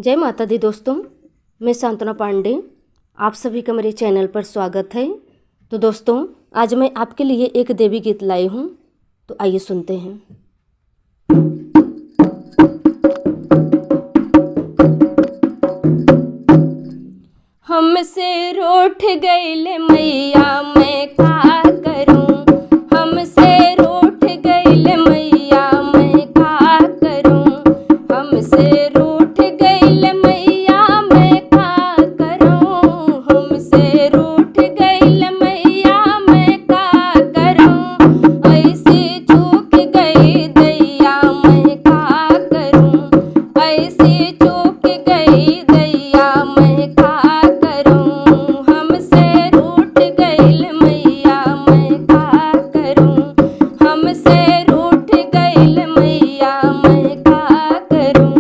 जय माता दी दोस्तों, मैं सांत्वना पांडे। आप सभी का मेरे चैनल पर स्वागत है। तो दोस्तों, आज मैं आपके लिए एक देवी गीत लाई हूँ, तो आइए सुनते हैं। हमसे रूठ गइल मैया मैं का करूं, हमसे रूठ गइल मैया मैं का करूं, हमसे रूठ गइल मैया मैं का करूं, हमसे रूठ गइल मैया मैं का करूं, ऐसी चूक गई दैया मैं का करूं, ऐसी चूक गई दैया मैं का करूं, हमसे रूठ गइल मैया मैं का करूं, हमसे रूठ गइल मैया मैं का करूं।